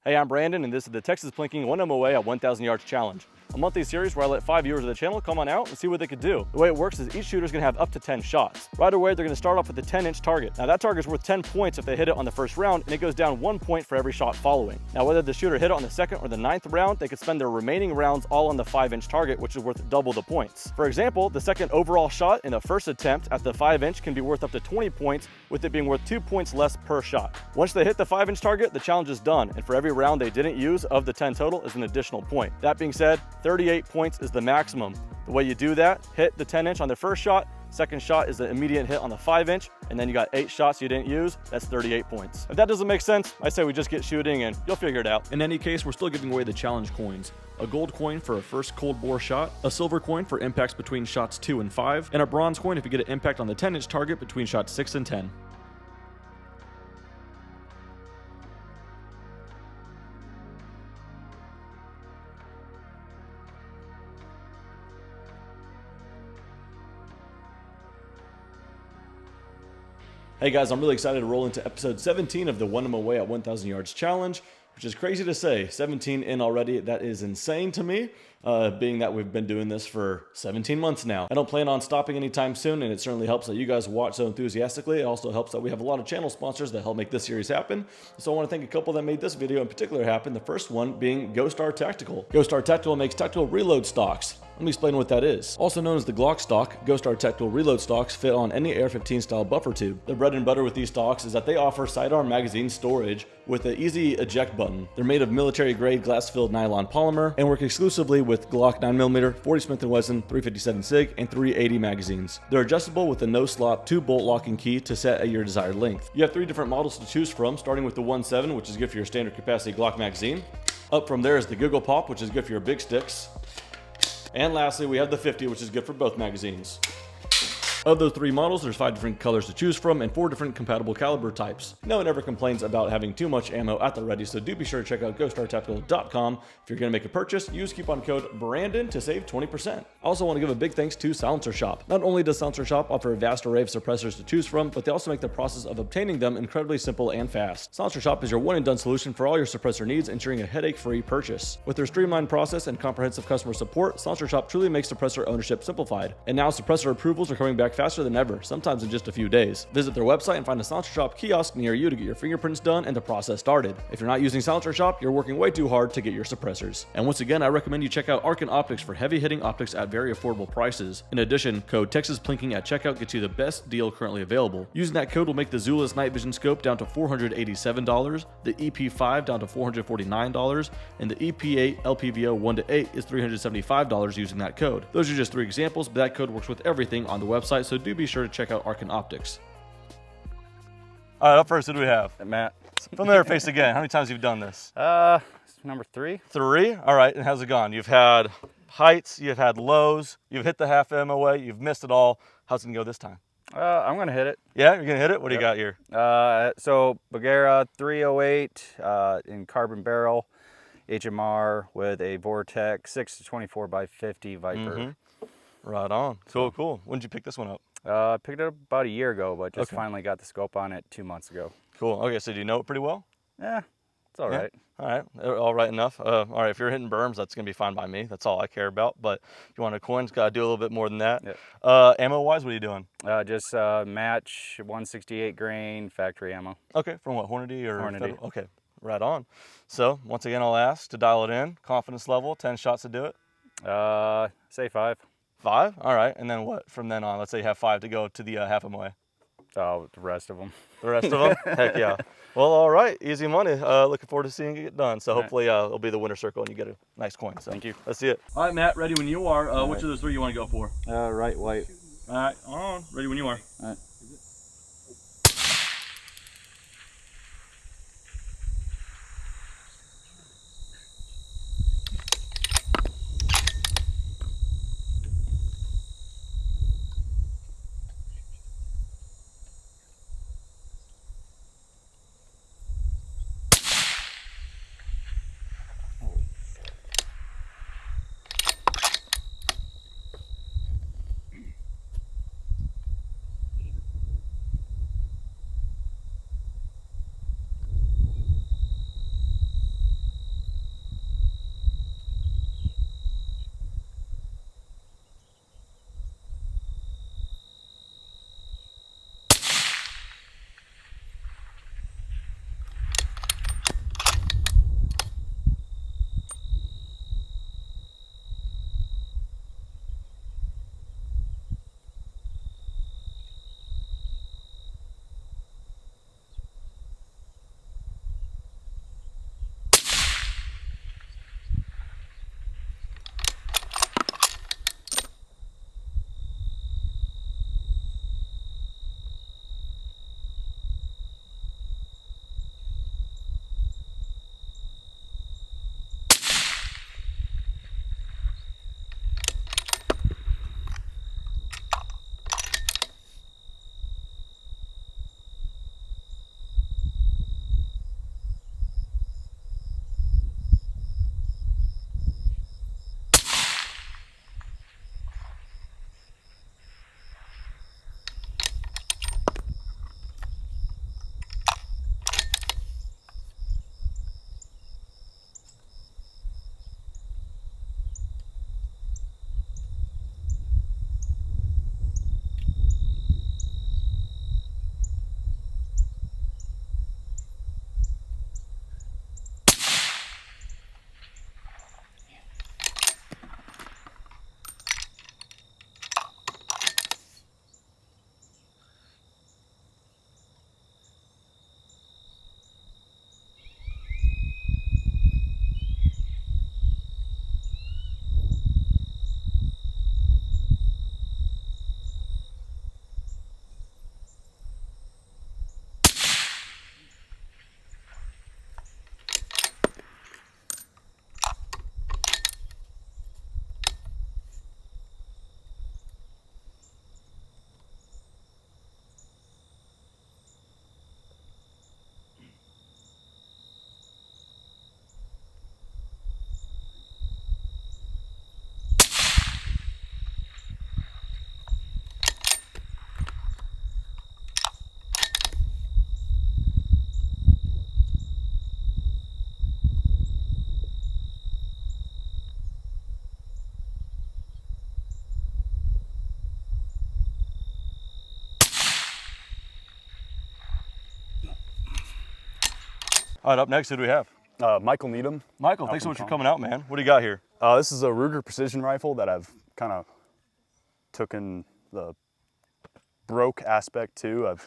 Hey, I'm Brandon, and this is the Texas Plinking 1 MOA at 1,000 yards challenge, a monthly series where I let 5 viewers of the channel come on out and see what they could do. The way it works is each shooter is going to have up to 10 shots. Right away, they're going to start off with a 10-inch target. Now that target is worth 10 points if they hit it on the first round, and it goes down 1 point for every shot following. Now whether the shooter hit it on the second or the 9th round, they could spend their remaining rounds all on the 5-inch target, which is worth double the points. For example, the second overall shot in the first attempt at the 5-inch can be worth up to 20 points, with it being worth 2 points less per shot. Once they hit the 5-inch target, the challenge is done, and for every round they didn't use of the 10 total is an additional point. That being said, 38 points is the maximum. The way you do that, hit the 10-inch on the first shot, second shot is the immediate hit on the 5-inch, and then you got 8 shots you didn't use. That's 38 points. If that doesn't make sense, I say we just get shooting and you'll figure it out. In any case, we're still giving away the challenge coins. A gold coin for a first cold bore shot, a silver coin for impacts between shots 2 and 5, and a bronze coin if you get an impact on the 10-inch target between shots 6 and 10. Hey guys, I'm really excited to roll into episode 17 of the 1 MOA at 1,000 yards challenge, which is crazy to say. 17 in already, that is insane to me, being that we've been doing this for 17 months now. I don't plan on stopping anytime soon, and it certainly helps that you guys watch so enthusiastically. It also helps that we have a lot of channel sponsors that help make this series happen. So I want to thank a couple that made this video in particular happen. The first one being GoStar Tactical. GoStar Tactical makes tactical reload stocks. Let me explain what that is. Also known as the Glock stock, GoStar Tactical reload stocks fit on any AR-15 style buffer tube. The bread and butter with these stocks is that they offer sidearm magazine storage with an easy eject button. They're made of military-grade glass-filled nylon polymer and work exclusively with Glock 9mm, 40 Smith & Wesson, 357 SIG, and 380 magazines. They're adjustable with a no-slop 2-bolt locking key to set at your desired length. You have 3 different models to choose from, starting with the 1.7, which is good for your standard capacity Glock magazine. Up from there is the Giggle Pop, which is good for your big sticks. And lastly, we have the 50, which is good for both magazines. Of those 3 models, there's 5 different colors to choose from and 4 different compatible caliber types. No one ever complains about having too much ammo at the ready, so do be sure to check out GoStarTactical.com. If you're going to make a purchase, use coupon code BRANDON to save 20%. I also want to give a big thanks to Silencer Shop. Not only does Silencer Shop offer a vast array of suppressors to choose from, but they also make the process of obtaining them incredibly simple and fast. Silencer Shop is your one-and-done solution for all your suppressor needs, ensuring a headache-free purchase. With their streamlined process and comprehensive customer support, Silencer Shop truly makes suppressor ownership simplified. And now suppressor approvals are coming back faster than ever, sometimes in just a few days. Visit their website and find a Silencer Shop kiosk near you to get your fingerprints done and the process started. If you're not using Silencer Shop, you're working way too hard to get your suppressors. And once again, I recommend you check out Arkin Optics for heavy-hitting optics at very affordable prices. In addition, code TexasPlinking at checkout gets you the best deal currently available. Using that code will make the Zulus Night Vision Scope down to $487, the EP5 down to $449, and the EP8 LPVO 1-8 is $375 using that code. Those are just 3 examples, but that code works with everything on the website, so do be sure to check out Arkin Optics. All right, up first, who do we have? Matt. Familiar face again. How many times have you done this? It's number 3. 3? All right, and how's it gone? You've had heights, you've had lows, you've hit the half MOA, you've missed it all. How's it gonna go this time? I'm gonna hit it. Yeah, you're gonna hit it? What do you got here? So Bagheera 308 in carbon barrel, HMR with a Vortex 6-24x50 Viper. Right on. Cool. When did you pick this one up? I picked it up about a year ago, but just finally got the scope on it 2 months ago. Cool. Okay, so do you know it pretty well? Yeah, it's all right. All right, all right enough. All right, if you're hitting berms, that's gonna be fine by me. That's all I care about. But if you want a coin, it's gotta do a little bit more than that. Yep. Ammo-wise, what are you doing? Just match 168 grain factory ammo. Okay, from what, Hornady or Hornady? Federal? Okay, right on. So once again, I'll ask to dial it in. Confidence level, 10 shots to do it. Say 5. 5? All right, and then what from then on? Let's say you have 5 to go to the half MOA. Oh, the rest of them. The rest of them? Heck yeah. Well, all right, easy money. Looking forward to seeing it get done. So hopefully it'll be the winner circle and you get a nice coin. So thank you. Let's see it. All right, Matt, ready when you are. Which of those 3 you want to go for? Right, white. All right, on. Ready when you are. All right. All right, up next, who do we have? Michael Needham. Michael, thanks so much for coming out, man. What do you got here? This is a Ruger precision rifle that I've kind of taken the broke aspect to. I've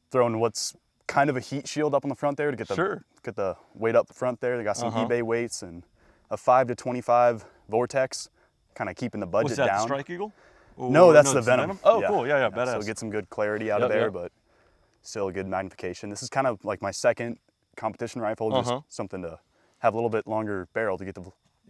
thrown what's kind of a heat shield up on the front there to get the weight up the front there. They got some eBay weights and a 5 to 25 Vortex, kind of keeping the budget Was that down. the Strike Eagle? Or, No, that's the it's Venom. Oh, cool. Yeah, badass. So get some good clarity out of there, but still a good magnification. This is kind of like my second competition rifle, just something to have a little bit longer barrel to get the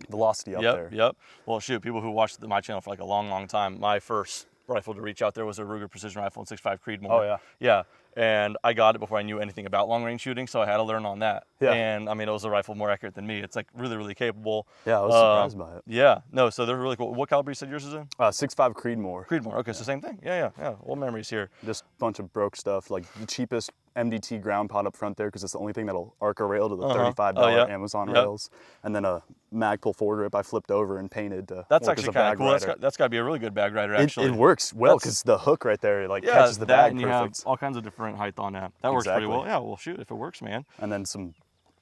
velocity up there. Yep. Well, shoot, people who watched my channel for like a long time, my first rifle to reach out there was a Ruger precision rifle in 6.5 Creedmoor. Oh, yeah. Yeah, and I got it before I knew anything about long range shooting, so I had to learn on that. Yeah. And I mean, it was a rifle more accurate than me. It's like really capable. Yeah, I was surprised by it. Yeah, no, so they're really cool. What caliber you said yours is in? 6.5 Creedmoor. Creedmoor, okay, so same thing. Yeah, old memories here. Just a bunch of broke stuff, like the cheapest MDT ground pod up front there, because it's the only thing that'll arc a rail to the $35 Amazon rails. And then a Magpul foregrip I flipped over and painted to That's work actually as a kind of bag cool. rider. That's got to be a really good bag rider, actually. It works well, because the hook right there catches the that, bag and perfect. you have all kinds of different height on that. That works pretty well. Yeah, well, shoot, if it works, man. And then some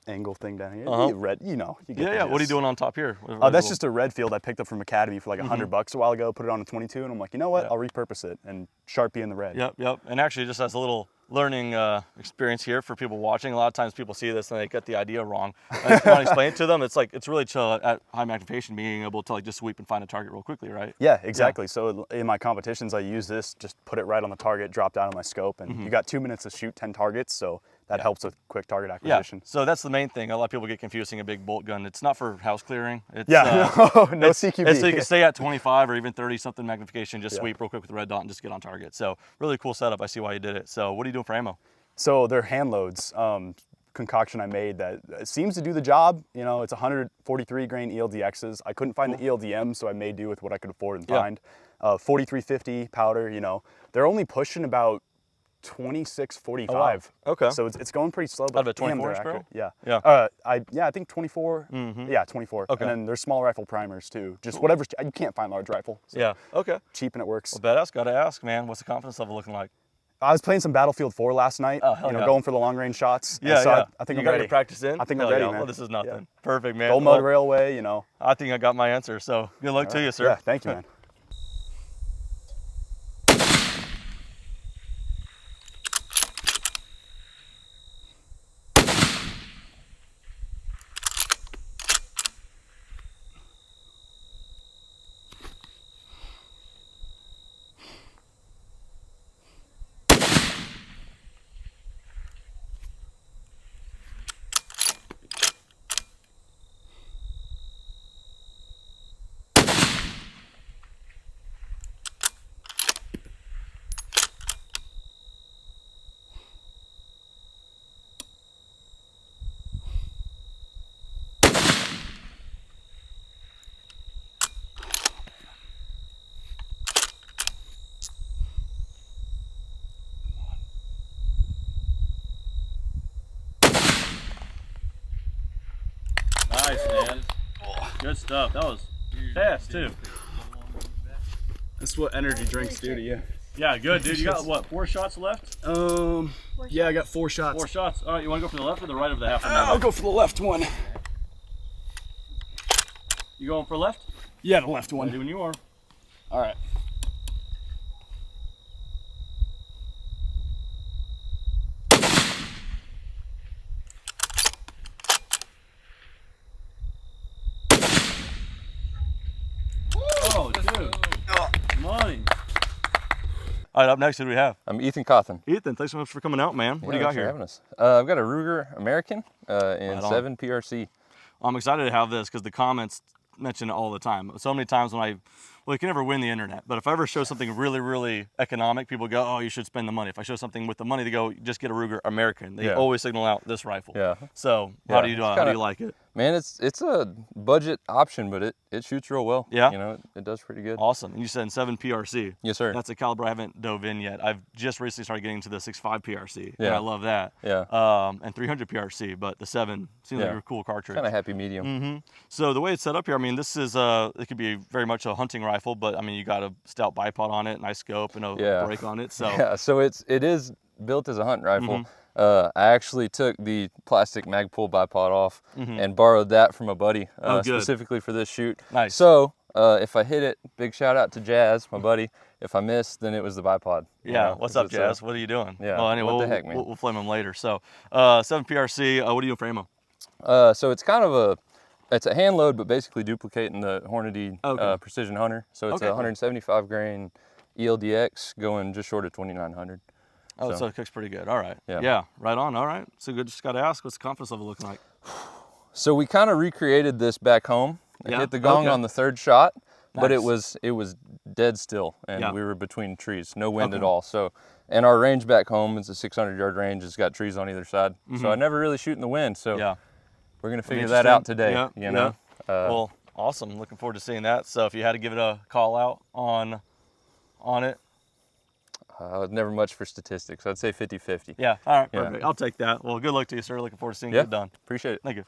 angle thing down here. Red, you get the Yeah. What are you gist. doing on top here? That's just a red field I picked up from Academy for like $100 a while ago. Put it on a 22, and I'm like, you know what? I'll repurpose it and Sharpie in the red. Yep. And actually, just as a little learning experience here for people watching, a lot of times people see this and they get the idea wrong. I just want to explain it to them. It's really chill at high magnification, being able to like just sweep and find a target real quickly, right? Yeah, exactly. Yeah. So in my competitions, I use this, just put it right on the target, drop down on my scope, and you got 2 minutes to shoot 10 targets. So that helps with quick target acquisition. Yeah, so that's the main thing. A lot of people get confusing a big bolt gun. It's not for house clearing. It's, no CQB. It's so you can stay at 25 or even 30 something magnification, just sweep real quick with the red dot and just get on target. So really cool setup. I see why you did it. So what are you doing for ammo? So they're hand loads. Concoction I made that seems to do the job. You know, it's 143 grain ELDXs. I couldn't find the ELDM, so I made do with what I could afford and find. 4350 powder, you know. They're only pushing about 2645. Oh, wow. Okay. So it's going pretty slow, but out of a 24 inch barrel? Yeah. I think 24. Yeah, 24. Okay. And then there's small rifle primers too. Just whatever, you can't find large rifle. So yeah. Okay. Cheap and it works. Well, badass. Gotta ask, man. What's the confidence level looking like? I was playing some Battlefield 4 last night. Going for the long range shots. Yeah, so yeah. I think you I'm got ready. your practice in? I think I'm ready, man. Well, this is nothing. Yeah. Perfect, man. Gold Mud Railway, you know. I think I got my answer. So good luck to you, sir. Yeah, thank you, man. Nice, man. Good stuff. That was fast, too. That's what energy drinks do to you. Yeah, good, dude. You got, what, 4 shots left? Yeah, I got 4 shots. 4 shots. All right, you want to go for the left or the right of the half? I'll go for the left one. You going for left? Yeah, the left one. Ready when you are. All right. Oh, dude. Money. All right, up next, who do we have? I'm Ethan Cawthon. Ethan, thanks so much for coming out, man. What do you got Thanks for here? having us. I've got a Ruger American in Right on. 7 PRC. I'm excited to have this because the comments mention it all the time. So many times when you can never win the internet, but if I ever show something really economic, people go, oh, you should spend the money. If I show something with the money, they go, just get a Ruger American. They always signal out this rifle. Yeah. So how do you like it? Man, it's a budget option, but it shoots real well. Yeah. You know, it does pretty good. Awesome. And you said 7 PRC. Yes, sir. That's a caliber I haven't dove in yet. I've just recently started getting to the 6.5 PRC. Yeah. And I love that. Yeah. And 300 PRC, but the 7 seems like a cool cartridge. Kind of happy medium. Mm-hmm. So the way it's set up here, I mean, this is it could be very much a hunting rifle, but I mean, you got a stout bipod on it, nice scope, and a brake on it. So Yeah. So it is built as a hunt rifle. I actually took the plastic Magpul bipod off and borrowed that from a buddy specifically for this shoot. Nice. So if I hit it, big shout out to Jazz, my buddy. If I missed, then it was the bipod. Yeah, what's up, Jazz? What are you doing? Yeah, Well, anyway, what the heck, man? We'll flame them later. So, 7PRC, what are you doing for ammo? So it's kind of it's a hand load, but basically duplicating the Hornady Precision Hunter. So it's a 175 grain ELDX going just short of 2,900. Oh, so it cooks pretty good. All right. Yeah. Yeah, right on. All right. So good. Just got to ask, what's the confidence level looking like? So we kind of recreated this back home. I hit the gong on the third shot, but it was dead still, and we were between trees, no wind at all. So, and our range back home is a 600-yard range. It's got trees on either side. So I never really shoot in the wind. So we're gonna figure that out today. You know. Well, awesome. Looking forward to seeing that. So if you had to give it a call out on it. Never much for statistics. I'd say 50-50. Yeah, all right, perfect. I'll take that. Well, good luck to you, sir. Looking forward to seeing you get done. Appreciate it. Thank you.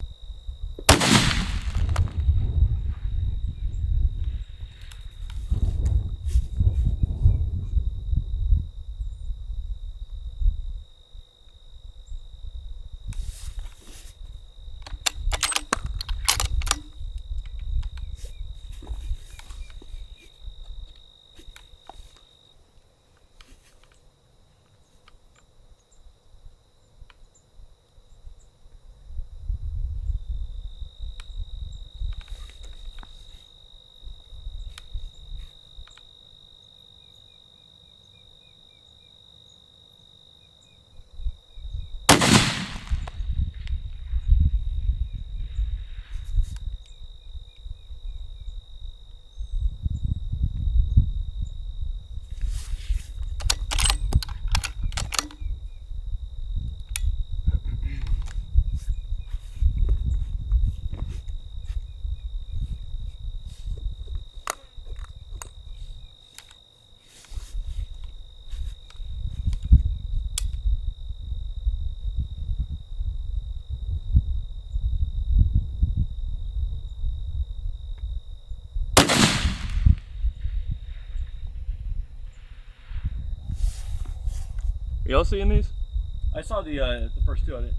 Y'all seeing these? I saw the first two. I didn't.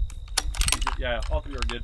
Yeah, all three are good.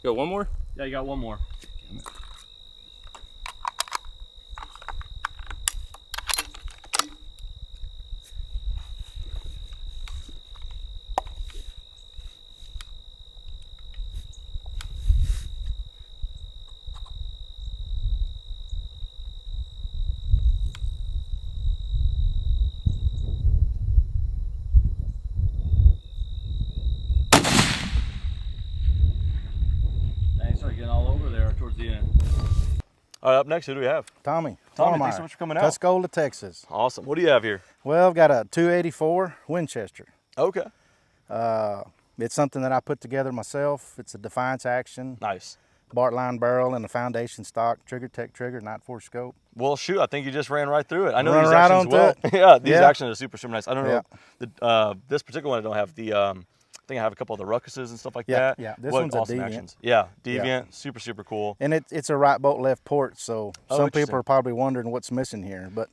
Go one more? Yeah, you got one more. Start getting all over there towards the end. All right, up next, who do we have? Tommy, Thanks so much for coming out. Tuscola, Texas. Awesome. What do you have here? Well, I've got a 284 Winchester. Okay. It's something that I put together myself. It's a Defiance action. Nice. Bartline barrel and a foundation stock, Trigger Tech trigger, Night Force scope. Well, shoot, I think you just ran right through it. I know Run these right actions onto well. it. Yeah, these Yeah. actions are super nice. I don't know, this particular one I don't have the, I think I have a couple of the ruckuses and stuff like that. Yeah, this What one's a awesome deviant. actions. Yeah, deviant, super cool. And it's a right bolt, left port, so Oh, some interesting. people are probably wondering what's missing here. But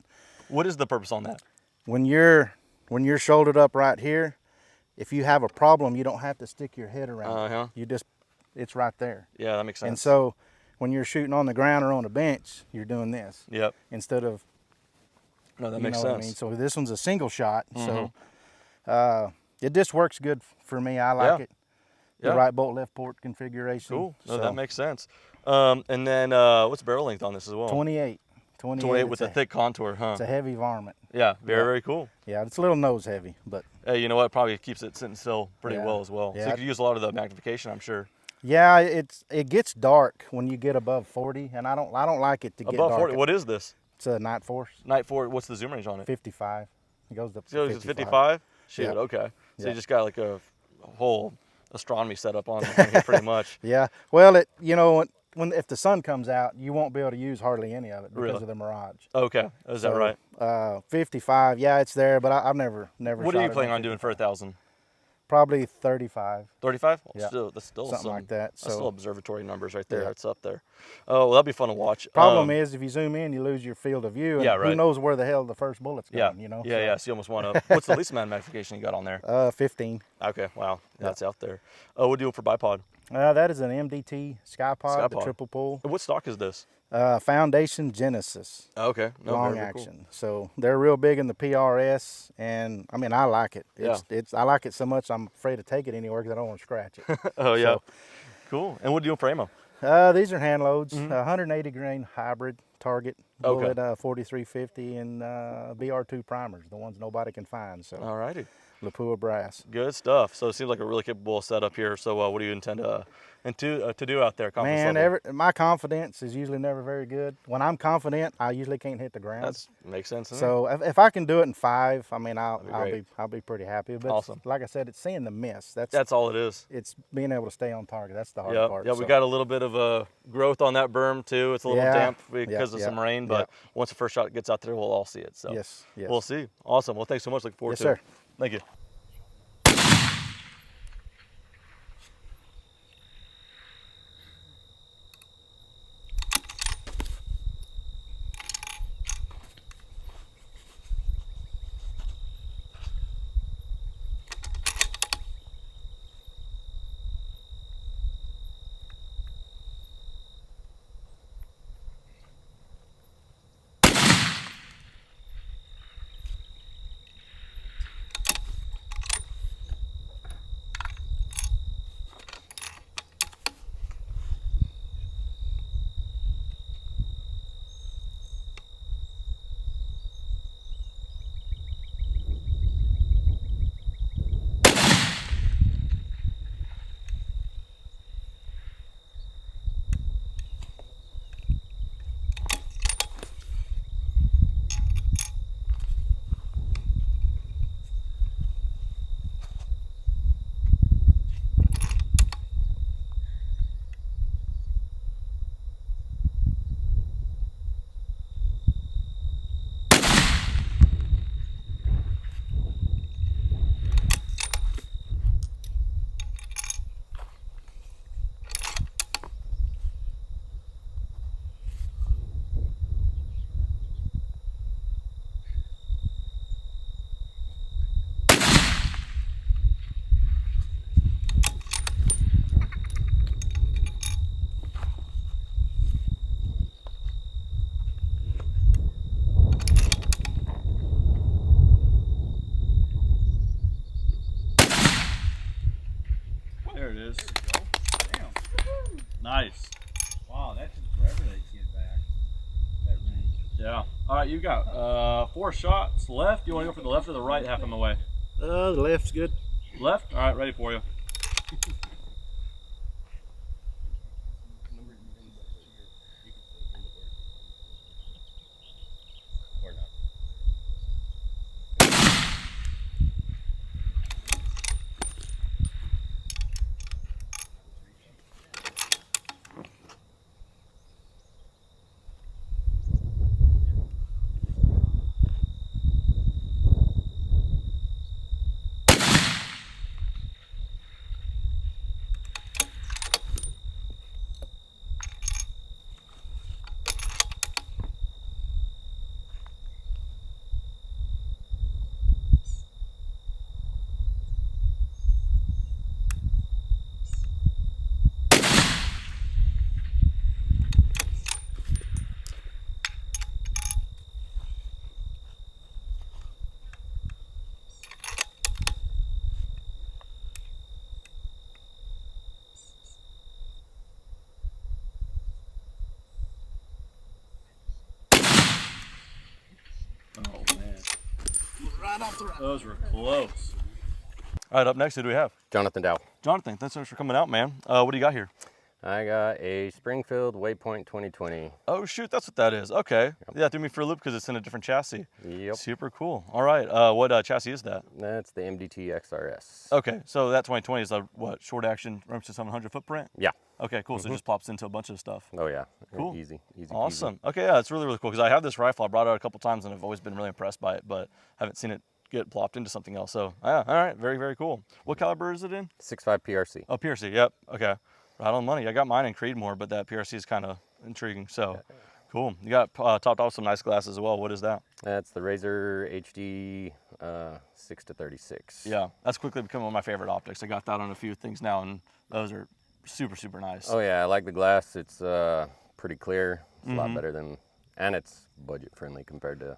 What is the purpose on that? when you're shouldered up right here, if you have a problem, you don't have to stick your head around it. You just, it's right there. Yeah, that makes sense. And so when you're shooting on the ground or on a bench, you're doing this. Yep. Instead of, No, that you makes know sense. what I mean? So this one's a single shot. So it just works good for me. I like it. The Yeah. right bolt, left port configuration. Cool. No, So that makes sense. And then what's the barrel length on this as well? 28. 28 with a it's thick contour, huh? It's a heavy varmint. Yeah, very cool. Yeah, it's a little nose heavy, but Hey, you know what? Probably keeps it sitting still pretty Yeah. well as well. So Yeah. you could use a lot of the magnification, I'm sure. yeah, it gets dark when you get above 40, and I don't like it to get Above dark. 40. What is this? It's a Night Force Night Force. What's the zoom range on it? 55. It goes up to So 55. it's 55? Shit, Yeah. okay. So you Yeah. just got like a whole astronomy setup on here pretty much. Yeah. Well, when if the sun comes out, you won't be able to use hardly any of it because Really? of the mirage. Okay, is that right? 55. Yeah, it's there, but I've never. What are you planning on doing for 1,000? Probably 35. 35? Well, Yeah. still, that's still Something like that, That's still so- observatory numbers right there. Yeah. It's up there. Oh, well, that'd be fun to watch. Problem is, if you zoom in, you lose your field of view. And Yeah, right. Who knows where the hell the first bullet's Yeah, going? You know. yeah. So you almost want to. What's the least amount of magnification you got on there? 15. Okay, wow, that's out there. What do you do for bipod? That is an MDT Skypod, the Skypod. triple pull. What stock is this? Foundation Genesis. Okay, no, Long very cool. action. So they're real big in the PRS, and I mean I like it. I like it so much I'm afraid to take it anywhere because I don't want to scratch it. Oh yeah, So, cool. And what do you do for ammo? these are hand loads, 180 grain hybrid target, Okay. bullet 4350, and BR2 primers, the ones nobody can find. So Alrighty, Lapua brass. good stuff. So it seems like a really capable setup here. So what do you intend to do out there? Confidence Man, level? my confidence is usually never very good. When I'm confident, I usually can't hit the ground. That makes sense. doesn't So if I can do it in 5, I mean I'll great. be pretty happy. But Awesome. like I said, it's seeing the miss. That's all it is. It's being able to stay on target. That's the hard Yep. part. Yeah, we so. got a little bit of a growth on that berm too. It's a little Yeah. damp because of Yeah. some rain, but once the first shot gets out there, we'll all see it. So Yes, yes. we'll see. Awesome. Well, thanks so much. Looking forward Yes, to sir. it. Thank you. Nice. Wow, that took forever to get back. That range. Yeah. All right, you got 4 shots left. You want to go for the left or the right half MOA? The left's good. Left? All right, ready for you. Oh, man. Right off the right. Those were close. All right, up next, who do we have? Jonathan Dow. Jonathan, thanks so much for coming out, man. What do you got here? I got a Springfield Waypoint 2020. Oh, shoot, that's what that is. Okay. Yep. Yeah, threw me for a loop because it's in a different chassis. Yep. Super cool. All right, what chassis is that? That's the MDT XRS. Okay, so that 2020 is a, what, short action Room to 700 footprint? Yeah. Okay, cool. So it just plops into a bunch of stuff. Oh, yeah. Cool. Easy. Awesome. Peasy. Okay, yeah, it's really, really cool because I have this rifle. I brought it out a couple times and I've always been really impressed by it, but haven't seen it get plopped into something else. So, yeah, all right, very, very cool. What caliber is it in? 6.5 PRC. Oh, PRC, yep, okay. Right on money. I got mine in Creedmoor, but that PRC is kind of intriguing. So, cool. You got topped off with some nice glasses as well. What is that? That's the Razor HD 6-36. Yeah, that's quickly become one of my favorite optics. I got that on a few things now, and those are super, super nice. Oh, yeah, I like the glass. It's pretty clear. It's a lot better than, and it's budget friendly compared to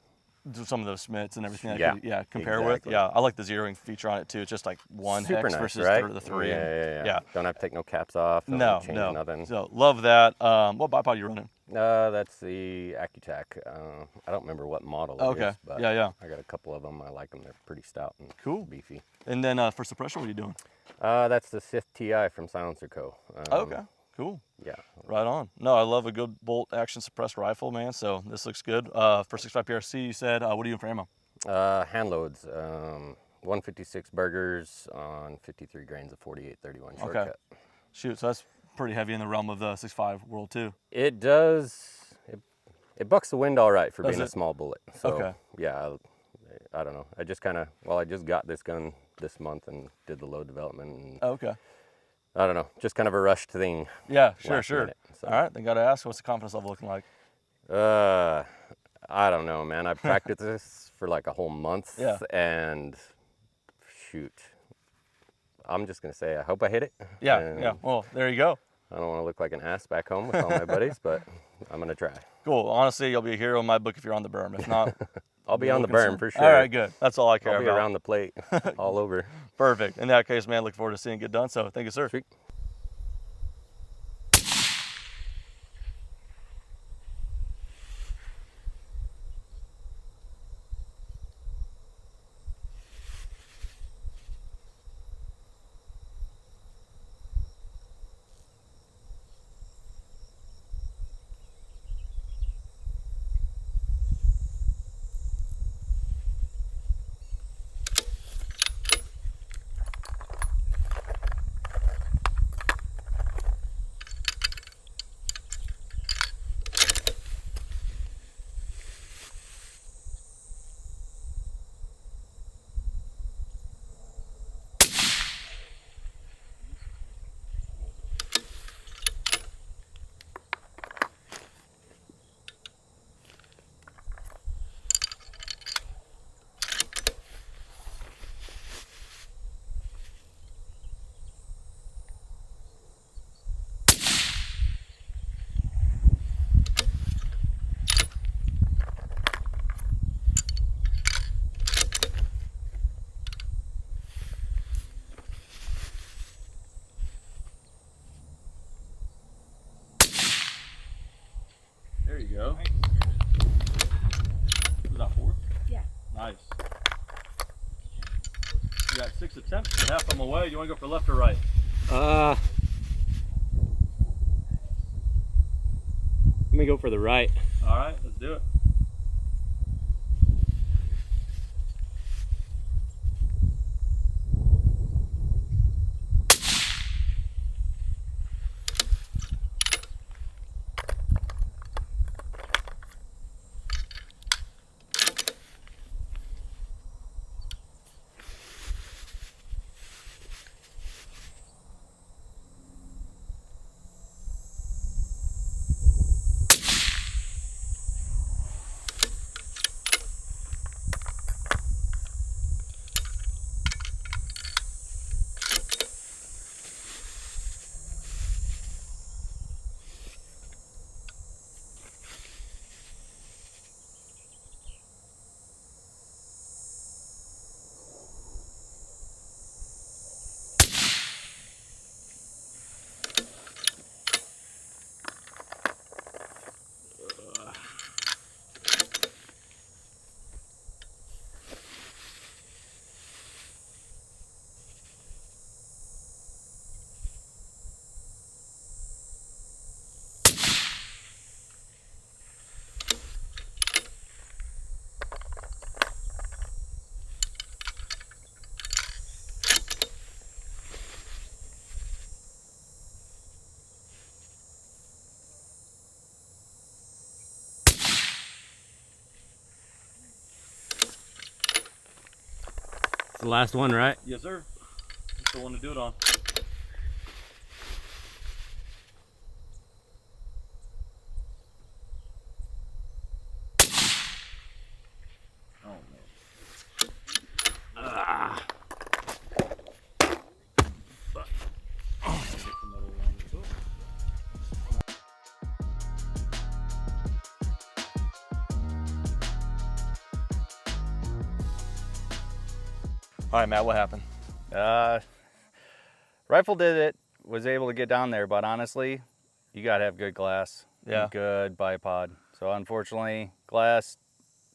some of those Smiths and everything. Yeah, compare exactly. with. Yeah, I like the zeroing feature on it too. It's just like one super hex nice, versus right? the 3. Yeah. Don't have to take no caps off. No, change no. Nothing. So love that. What bipod are you running? That's the AccuTac. I don't remember what model it is, but yeah. I got a couple of them. I like them. They're pretty stout and Cool. beefy. And then for suppression, what are you doing? That's the Sith TI from Silencer Co. Okay, cool. Yeah. Right on. No, I love a good bolt action suppressed rifle, man. So this looks good. For 6.5 PRC, you said, what are you doing for ammo? Hand loads. 156 burgers on 53 grains of 48-31 shortcut. Okay. Shoot, so that's pretty heavy in the realm of the 6.5 world too. It does. It bucks the wind all right for Does being it? a small bullet. So, Okay. yeah, I don't know. I just kind of, I just got this gun this month and did the load development. And Okay. I don't know, just kind of a rushed thing. Yeah, sure. Minute, so. All right, then got to ask, what's the confidence level looking like? I don't know, man. I practiced this for like a whole month. Yeah. And shoot, I'm just going to say, I hope I hit it. Yeah, And yeah. Well, there you go. I don't want to look like an ass back home with all my buddies, but I'm going to try. Cool. Honestly, you'll be a hero in my book if you're on the berm. If not, I'll be on the berm for sure. All right, good. That's all I care I'll be about. around the plate, all over. Perfect. In that case, man, look forward to seeing it get done. So thank you, sir. Sweet. Nice. You got 6 attempts, half of them away. You want to go for left or right? Let me go for the right. All right, let's do it. The last one, right? Yes, sir. That's the one to do it on. Oh, man. Ah. All right, Matt, what happened? Rifle did it, was able to get down there, but honestly, you gotta have good glass, Yeah. and good bipod. So unfortunately, glass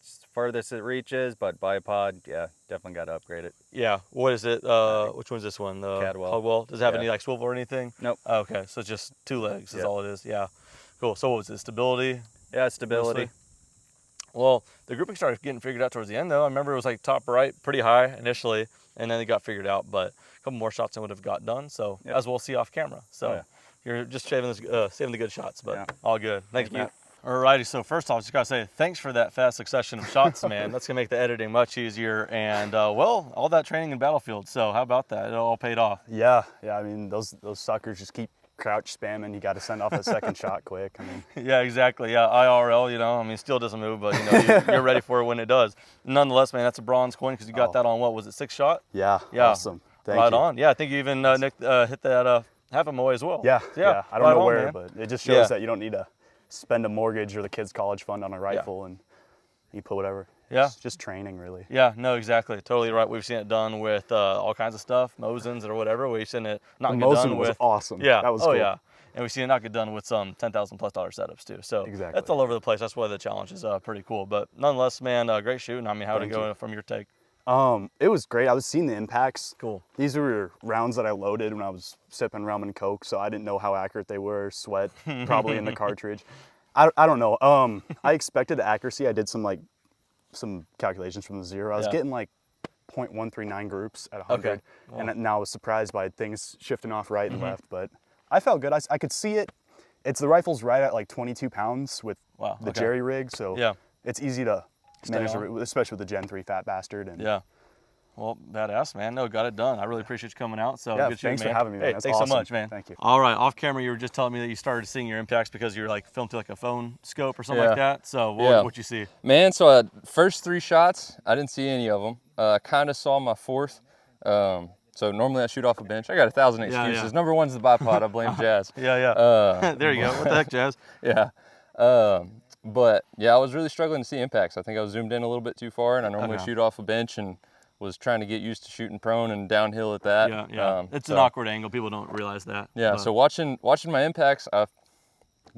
is the furthest it reaches, but bipod, yeah, definitely got to upgrade it. Yeah. What is it? Which one's this one? The Cadwell. Cadwell. Does it have Yeah. any like swivel or anything? Nope. Oh, okay, so it's just 2 legs is Yep. all it is. Yeah. Cool. So what was it? Stability? Yeah, stability. Mostly? Well, the grouping started getting figured out towards the end, though. I remember it was like top right, pretty high initially, and then it got figured out. But a couple more shots I would have got done. So Yep. as we'll see off camera. So Oh, yeah. you're just saving the good shots, but Yeah. all good. Thank you. Matt. Alrighty, so first off, just gotta say thanks for that fast succession of shots, man. That's gonna make the editing much easier, and well, all that training in Battlefield. So how about that? It all paid off. Yeah, I mean, those suckers just keep crouch spamming. You got to send off a second shot quick. I mean, Yeah, exactly. Yeah, IRL, I mean, still doesn't move, but you're ready for it when it does. Nonetheless, man, that's a bronze coin because you got that on what was it, 6 shot? yeah, Yeah. awesome. Thank Right you. on. Yeah, I think you even hit that half MOA as well. Yeah, Yeah. I don't right know on, where, man. but it just shows that you don't need to spend a mortgage or the kids' college fund on a rifle, and you put whatever. Yeah. It's just training, really. Yeah, no, exactly. Totally right. We've seen it done with all kinds of stuff, Mosins or whatever. We've seen it not The get done Mosin was with. awesome. Yeah. That was oh, cool. yeah. And we've seen it not get done with some $10,000+ setups too. So Exactly. that's all over the place. That's why the challenge is pretty cool. But nonetheless, man, great shooting. I mean, how'd it go from your take? It was great. I was seeing the impacts. Cool. These were rounds that I loaded when I was sipping rum and Coke, so I didn't know how accurate they were. Sweat probably in the cartridge. I don't know. I expected the accuracy. I did some calculations from the zero. I was getting like 0.139 groups at 100, Okay. Wow. and now I was surprised by things shifting off right and left. But I felt good. I could see it. The rifle's right at like 22 pounds with Wow, the okay. jerry rig, so Yeah. it's easy to manage, on. especially with the Gen 3 fat bastard. And Yeah. Well, badass, man. No, got it done. I really appreciate you coming out. So Yeah, good shooting, thanks for man. having me, man. Hey, That's thanks awesome. so much, man. Thank you. All right, off camera, you were just telling me that you started seeing your impacts because you're like filmed through like a phone scope or something like that. So what'd you see? Man, so first 3 shots, I didn't see any of them. Kind of saw my 4th. So normally I shoot off a bench. I got 1,000 excuses. yeah. Number 1's the bipod. I blame Jazz. Yeah. There you go. What the heck, Jazz? Yeah. But yeah, I was really struggling to see impacts. I think I was zoomed in a little bit too far, and I normally shoot off a bench and was trying to get used to shooting prone and downhill at that. Yeah. It's an awkward angle. People don't realize that. Yeah. But So watching my impacts,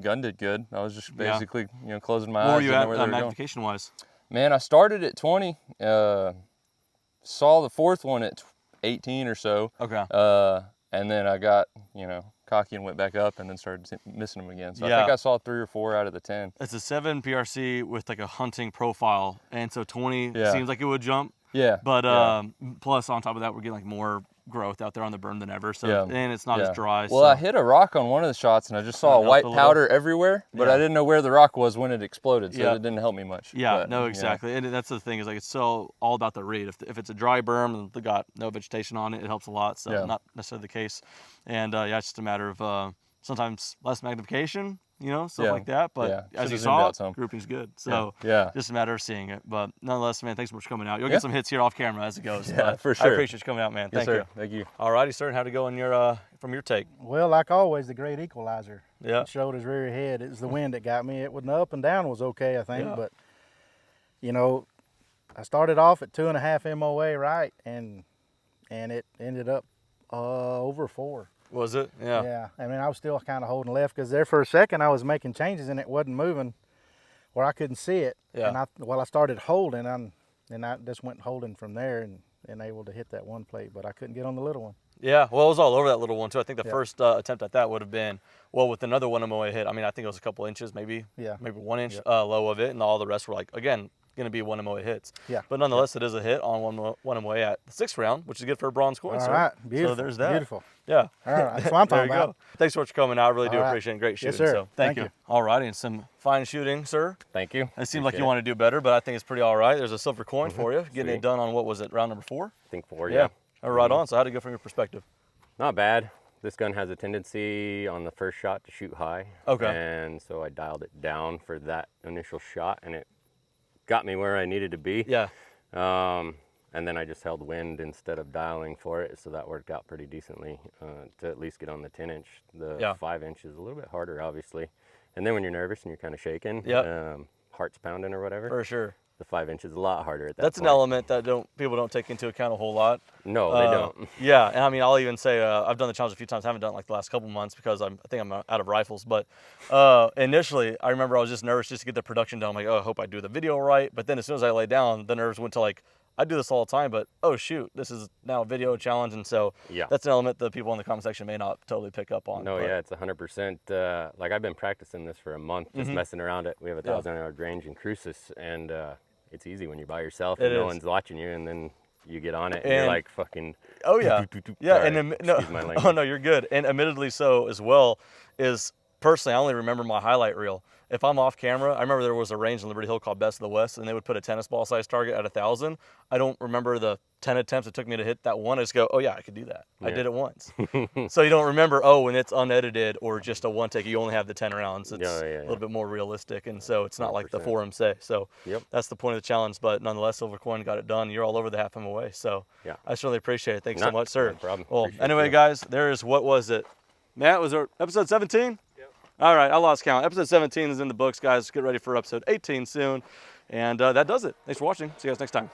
gun did good. I was just basically closing my eyes. where were you didn't know at where they were going. magnification wise? Man, I started at 20, saw the fourth one at 18 or so. Okay. And then I got, cocky and went back up and then started missing them again. So I think I saw 3 or 4 out of the 10. It's a 7 PRC with like a hunting profile. And so 20 Yeah. seems like it would jump. Yeah. But plus on top of that, we're getting like more growth out there on the berm than ever. So and it's not as dry. Well, I hit a rock on one of the shots and I just saw a white powder everywhere, but I didn't know where the rock was when it exploded, so it didn't help me much. Yeah, no, exactly. And that's the thing, is like it's so all about the read. If it's a dry berm and they got no vegetation on it, it helps a lot. So not necessarily the case. And it's just a matter of sometimes less magnification, stuff like that. But as you saw, grouping's good. So just a matter of seeing it. But nonetheless, man, thanks so much for coming out. You'll get some hits here off camera as it goes. Yeah, for sure. I appreciate you coming out, man. Yes, Thank you. Thank you. All righty, sir. And how'd it go on your from your take? Well, like always, the great equalizer. Yeah. It showed his rear head. It was the wind that got me. It was the up and down was okay, I think. But, I started off at 2.5 MOA, right? And it ended up over 4. Was it? Yeah. Yeah. I mean, I was still kind of holding left because there for a second I was making changes and it wasn't moving where I couldn't see it. Yeah. And I started holding, and I just went holding from there and able to hit that one plate, but I couldn't get on the little one. Yeah, well, it was all over that little one too. I think the first attempt at that would have been, with another 1 MOA hit. I mean, I think it was a couple inches, maybe 1 inch low of it, and all the rest were like, again, going to be 1 MOA hits. Yeah. But nonetheless, it is a hit on one MOA at the 6th round, which is good for a bronze coin. All right, beautiful. So there's that. Beautiful. Yeah. All right, that's what I'm talking about. Thanks so much for coming out. I really do appreciate it. Great shooting. Yes, sir. So thank you. All righty, and some fine shooting, sir. Thank you. It seems like you want to do better, but I think it's pretty all right. There's a silver coin for you. Getting it done on, what was it, round number 4? I think 4, yeah. Right on. So how'd it go from your perspective? Not bad. This gun has a tendency on the first shot to shoot high. Okay. And so I dialed it down for that initial shot, and it got me where I needed to be. Yeah. And then I just held wind instead of dialing for it, so that worked out pretty decently to at least get on the 10 inch. The 5 inch is a little bit harder, obviously. And then when you're nervous and you're kind of shaking, heart's pounding or whatever. For sure. The 5 inch is a lot harder at that That's point. an element that people don't take into account a whole lot. No, they don't. Yeah, and I mean, I'll even say I've done the challenge a few times. I haven't done it like the last couple months because I think I'm out of rifles. But initially, I remember I was just nervous just to get the production done. I'm like, oh, I hope I do the video right. But then as soon as I lay down, the nerves went to like, I do this all the time, but oh shoot, this is now a video challenge. And so that's an element that people in the comment section may not totally pick up on. No, it's 100%. Like I've been practicing this for a month, just messing around it. We have a 1,000-yard range in Cruces, and it's easy when you're by yourself and no one's watching you, and then you get on it and you're like fucking. Oh yeah, yeah. Sorry, and oh no, you're good. And admittedly so as well is personally, I only remember my highlight reel. If I'm off camera, I remember there was a range in Liberty Hill called Best of the West, and they would put a tennis ball size target at 1,000. I don't remember the 10 attempts it took me to hit that one. I just go, oh yeah, I could do that. I did it once. So you don't remember, when it's unedited or just a one take, you only have the 10 rounds. It's a little bit more realistic, and so it's not 100%. Like the forums say. So that's the point of the challenge, but nonetheless, silver coin got it done. You're all over the half MOA, so I certainly appreciate it. Thanks so much, sir. No problem. Well, anyway, guys, there is, what was it? Matt, was there episode 17? All right, I lost count. Episode 17 is in the books, guys. Get ready for episode 18 soon. And that does it. Thanks for watching. See you guys next time.